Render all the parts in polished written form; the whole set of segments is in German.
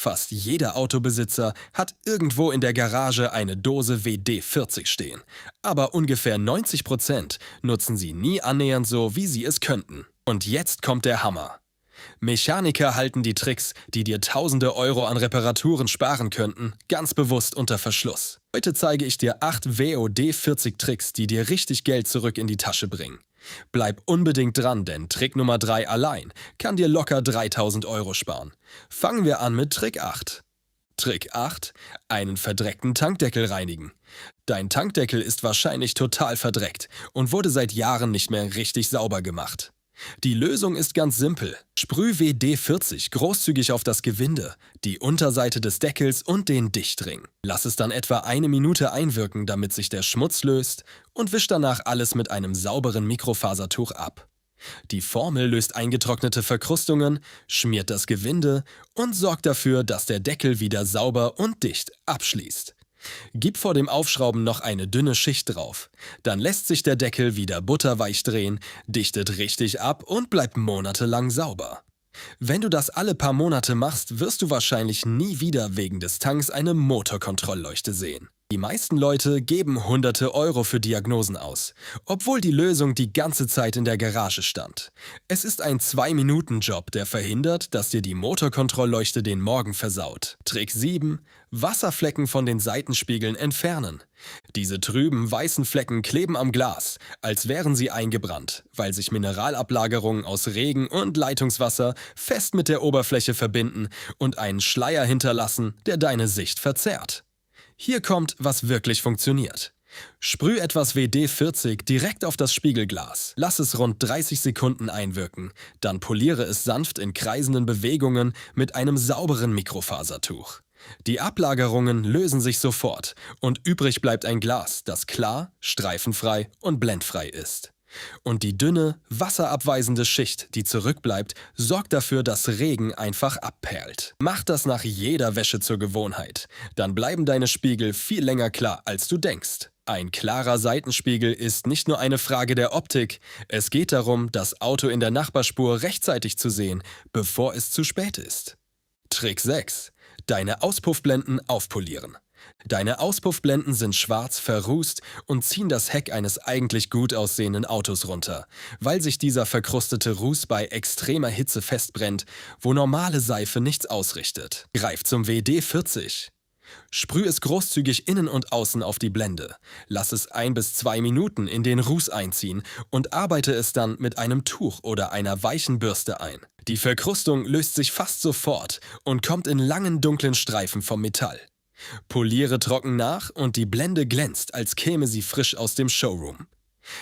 Fast jeder Autobesitzer hat irgendwo in der Garage eine Dose WD-40 stehen. Aber ungefähr 90% nutzen sie nie annähernd so, wie sie es könnten. Und jetzt kommt der Hammer. Mechaniker halten die Tricks, die dir tausende Euro an Reparaturen sparen könnten, ganz bewusst unter Verschluss. Heute zeige ich dir 8 WD-40 Tricks, die dir richtig Geld zurück in die Tasche bringen. Bleib unbedingt dran, denn Trick Nummer 3 allein kann dir locker 3000 Euro sparen. Fangen wir an mit Trick 8. Trick 8: Einen verdreckten Tankdeckel reinigen. Dein Tankdeckel ist wahrscheinlich total verdreckt und wurde seit Jahren nicht mehr richtig sauber gemacht. Die Lösung ist ganz simpel. Sprüh WD-40 großzügig auf das Gewinde, die Unterseite des Deckels und den Dichtring. Lass es dann etwa eine Minute einwirken, damit sich der Schmutz löst, und wisch danach alles mit einem sauberen Mikrofasertuch ab. Die Formel löst eingetrocknete Verkrustungen, schmiert das Gewinde und sorgt dafür, dass der Deckel wieder sauber und dicht abschließt. Gib vor dem Aufschrauben noch eine dünne Schicht drauf. Dann lässt sich der Deckel wieder butterweich drehen, dichtet richtig ab und bleibt monatelang sauber. Wenn du das alle paar Monate machst, wirst du wahrscheinlich nie wieder wegen des Tanks eine Motorkontrollleuchte sehen. Die meisten Leute geben hunderte Euro für Diagnosen aus, obwohl die Lösung die ganze Zeit in der Garage stand. Es ist ein 2-Minuten-Job, der verhindert, dass dir die Motorkontrollleuchte den Morgen versaut. Trick 7: Wasserflecken von den Seitenspiegeln entfernen. Diese trüben, weißen Flecken kleben am Glas, als wären sie eingebrannt, weil sich Mineralablagerungen aus Regen und Leitungswasser fest mit der Oberfläche verbinden und einen Schleier hinterlassen, der deine Sicht verzerrt. Hier kommt, was wirklich funktioniert. Sprüh etwas WD-40 direkt auf das Spiegelglas. Lass es rund 30 Sekunden einwirken. Dann poliere es sanft in kreisenden Bewegungen mit einem sauberen Mikrofasertuch. Die Ablagerungen lösen sich sofort und übrig bleibt ein Glas, das klar, streifenfrei und blendfrei ist. Und die dünne, wasserabweisende Schicht, die zurückbleibt, sorgt dafür, dass Regen einfach abperlt. Mach das nach jeder Wäsche zur Gewohnheit. Dann bleiben deine Spiegel viel länger klar, als du denkst. Ein klarer Seitenspiegel ist nicht nur eine Frage der Optik. Es geht darum, das Auto in der Nachbarspur rechtzeitig zu sehen, bevor es zu spät ist. Trick 6: Deine Auspuffblenden aufpolieren. Deine Auspuffblenden sind schwarz, verrußt und ziehen das Heck eines eigentlich gut aussehenden Autos runter, weil sich dieser verkrustete Ruß bei extremer Hitze festbrennt, wo normale Seife nichts ausrichtet. Greif zum WD-40. Sprüh es großzügig innen und außen auf die Blende. Lass es 1 bis 2 Minuten in den Ruß einziehen und arbeite es dann mit einem Tuch oder einer weichen Bürste ein. Die Verkrustung löst sich fast sofort und kommt in langen dunklen Streifen vom Metall. Poliere trocken nach und die Blende glänzt, als käme sie frisch aus dem Showroom.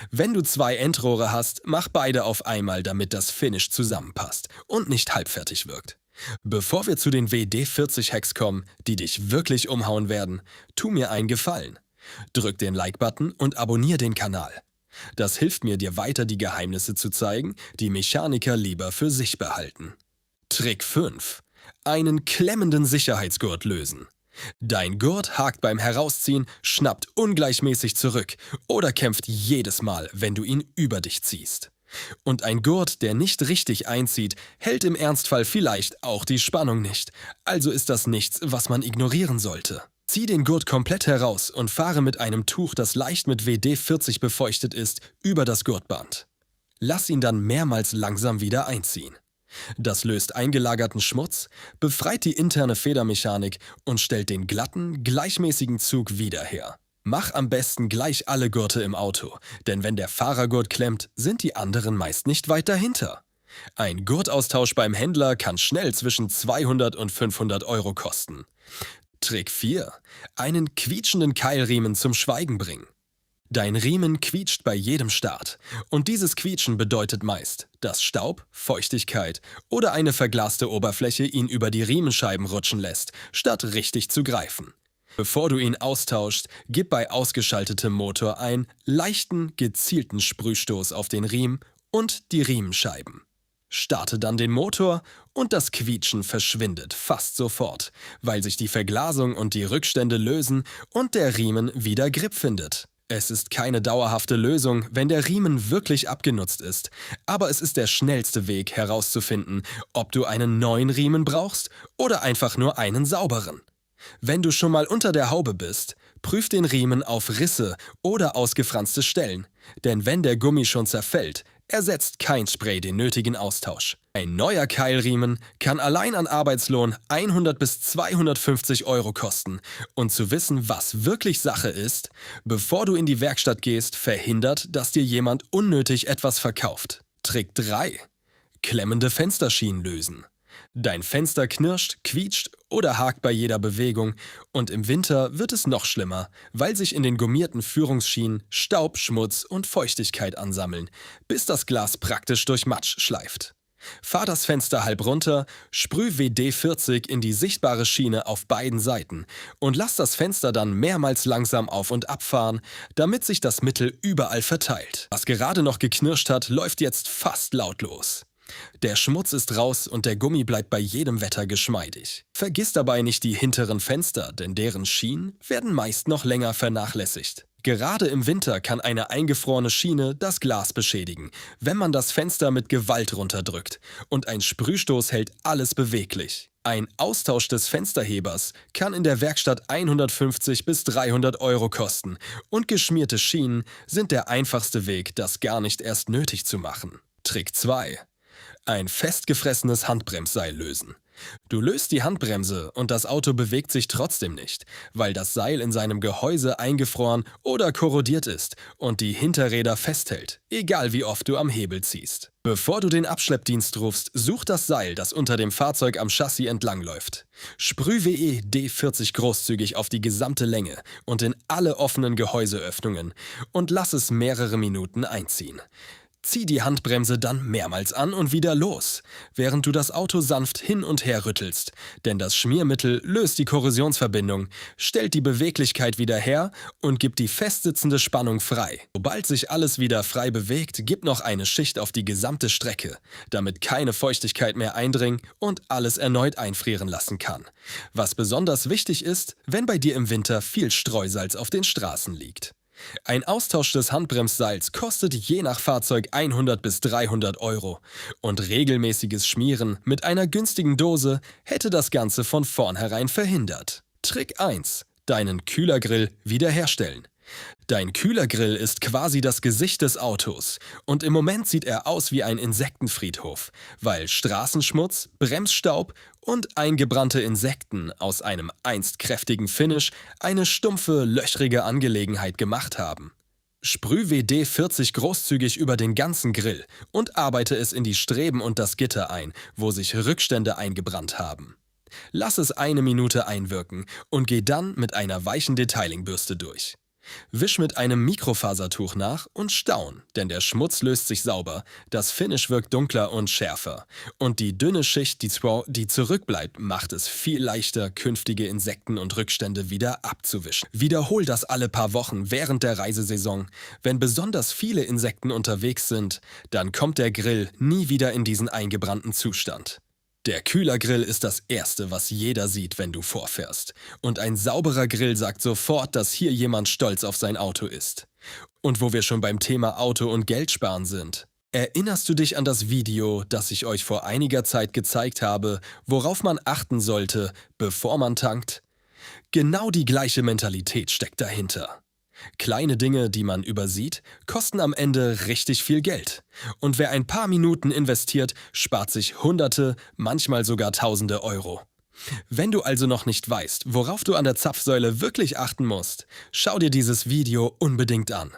Wenn du 2 Endrohre hast, mach beide auf einmal, damit das Finish zusammenpasst und nicht halbfertig wirkt. Bevor wir zu den WD-40-Hacks kommen, die dich wirklich umhauen werden, tu mir einen Gefallen. Drück den Like-Button und abonniere den Kanal. Das hilft mir, dir weiter die Geheimnisse zu zeigen, die Mechaniker lieber für sich behalten. Trick 5: Einen klemmenden Sicherheitsgurt lösen. Dein Gurt hakt beim Herausziehen, schnappt ungleichmäßig zurück oder kämpft jedes Mal, wenn du ihn über dich ziehst. Und ein Gurt, der nicht richtig einzieht, hält im Ernstfall vielleicht auch die Spannung nicht. Also ist das nichts, was man ignorieren sollte. Zieh den Gurt komplett heraus und fahre mit einem Tuch, das leicht mit WD-40 befeuchtet ist, über das Gurtband. Lass ihn dann mehrmals langsam wieder einziehen. Das löst eingelagerten Schmutz, befreit die interne Federmechanik und stellt den glatten, gleichmäßigen Zug wieder her. Mach am besten gleich alle Gurte im Auto, denn wenn der Fahrergurt klemmt, sind die anderen meist nicht weit dahinter. Ein Gurtaustausch beim Händler kann schnell zwischen 200 und 500 Euro kosten. Trick 4: Einen quietschenden Keilriemen zum Schweigen bringen. Dein Riemen quietscht bei jedem Start und dieses Quietschen bedeutet meist, dass Staub, Feuchtigkeit oder eine verglaste Oberfläche ihn über die Riemenscheiben rutschen lässt, statt richtig zu greifen. Bevor du ihn austauschst, gib bei ausgeschaltetem Motor einen leichten, gezielten Sprühstoß auf den Riemen und die Riemenscheiben. Starte dann den Motor und das Quietschen verschwindet fast sofort, weil sich die Verglasung und die Rückstände lösen und der Riemen wieder Grip findet. Es ist keine dauerhafte Lösung, wenn der Riemen wirklich abgenutzt ist, aber es ist der schnellste Weg herauszufinden, ob du einen neuen Riemen brauchst oder einfach nur einen sauberen. Wenn du schon mal unter der Haube bist, prüf den Riemen auf Risse oder ausgefranste Stellen, denn wenn der Gummi schon zerfällt, ersetzt kein Spray den nötigen Austausch. Ein neuer Keilriemen kann allein an Arbeitslohn 100 bis 250 Euro kosten. Und zu wissen, was wirklich Sache ist, bevor du in die Werkstatt gehst, verhindert, dass dir jemand unnötig etwas verkauft. Trick 3: Klemmende Fensterschienen lösen. Dein Fenster knirscht, quietscht oder hakt bei jeder Bewegung und im Winter wird es noch schlimmer, weil sich in den gummierten Führungsschienen Staub, Schmutz und Feuchtigkeit ansammeln, bis das Glas praktisch durch Matsch schleift. Fahr das Fenster halb runter, sprüh WD-40 in die sichtbare Schiene auf beiden Seiten und lass das Fenster dann mehrmals langsam auf und abfahren, damit sich das Mittel überall verteilt. Was gerade noch geknirscht hat, läuft jetzt fast lautlos. Der Schmutz ist raus und der Gummi bleibt bei jedem Wetter geschmeidig. Vergiss dabei nicht die hinteren Fenster, denn deren Schienen werden meist noch länger vernachlässigt. Gerade im Winter kann eine eingefrorene Schiene das Glas beschädigen, wenn man das Fenster mit Gewalt runterdrückt, und ein Sprühstoß hält alles beweglich. Ein Austausch des Fensterhebers kann in der Werkstatt 150 bis 300 Euro kosten und geschmierte Schienen sind der einfachste Weg, das gar nicht erst nötig zu machen. Trick 2: Ein festgefressenes Handbremsseil lösen. Du löst die Handbremse und das Auto bewegt sich trotzdem nicht, weil das Seil in seinem Gehäuse eingefroren oder korrodiert ist und die Hinterräder festhält, egal wie oft du am Hebel ziehst. Bevor du den Abschleppdienst rufst, such das Seil, das unter dem Fahrzeug am Chassis entlangläuft. Sprüh WD-40 großzügig auf die gesamte Länge und in alle offenen Gehäuseöffnungen und lass es mehrere Minuten einziehen. Zieh die Handbremse dann mehrmals an und wieder los, während du das Auto sanft hin und her rüttelst, denn das Schmiermittel löst die Korrosionsverbindung, stellt die Beweglichkeit wieder her und gibt die festsitzende Spannung frei. Sobald sich alles wieder frei bewegt, gib noch eine Schicht auf die gesamte Strecke, damit keine Feuchtigkeit mehr eindringt und alles erneut einfrieren lassen kann. Was besonders wichtig ist, wenn bei dir im Winter viel Streusalz auf den Straßen liegt. Ein Austausch des Handbremsseils kostet je nach Fahrzeug 100 bis 300 Euro und regelmäßiges Schmieren mit einer günstigen Dose hätte das Ganze von vornherein verhindert. Trick 1: Deinen Kühlergrill wiederherstellen. Dein Kühlergrill ist quasi das Gesicht des Autos und im Moment sieht er aus wie ein Insektenfriedhof, weil Straßenschmutz, Bremsstaub und eingebrannte Insekten aus einem einst kräftigen Finish eine stumpfe, löchrige Angelegenheit gemacht haben. Sprüh WD-40 großzügig über den ganzen Grill und arbeite es in die Streben und das Gitter ein, wo sich Rückstände eingebrannt haben. Lass es eine Minute einwirken und geh dann mit einer weichen Detailingbürste durch. Wisch mit einem Mikrofasertuch nach und staun, denn der Schmutz löst sich sauber, das Finish wirkt dunkler und schärfer und die dünne Schicht, die zurückbleibt, macht es viel leichter, künftige Insekten und Rückstände wieder abzuwischen. Wiederhol das alle paar Wochen während der Reisesaison. Wenn besonders viele Insekten unterwegs sind, dann kommt der Grill nie wieder in diesen eingebrannten Zustand. Der Kühlergrill ist das Erste, was jeder sieht, wenn du vorfährst. Und ein sauberer Grill sagt sofort, dass hier jemand stolz auf sein Auto ist. Und wo wir schon beim Thema Auto und Geld sparen sind. Erinnerst du dich an das Video, das ich euch vor einiger Zeit gezeigt habe, worauf man achten sollte, bevor man tankt? Genau die gleiche Mentalität steckt dahinter. Kleine Dinge, die man übersieht, kosten am Ende richtig viel Geld. Und wer ein paar Minuten investiert, spart sich Hunderte, manchmal sogar Tausende Euro. Wenn du also noch nicht weißt, worauf du an der Zapfsäule wirklich achten musst, schau dir dieses Video unbedingt an.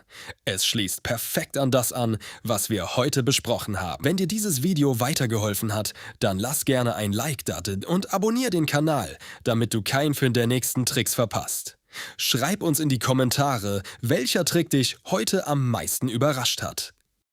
Es schließt perfekt an das an, was wir heute besprochen haben. Wenn dir dieses Video weitergeholfen hat, dann lass gerne ein Like da und abonniere den Kanal, damit du keinen der nächsten Tricks verpasst. Schreib uns in die Kommentare, welcher Trick dich heute am meisten überrascht hat.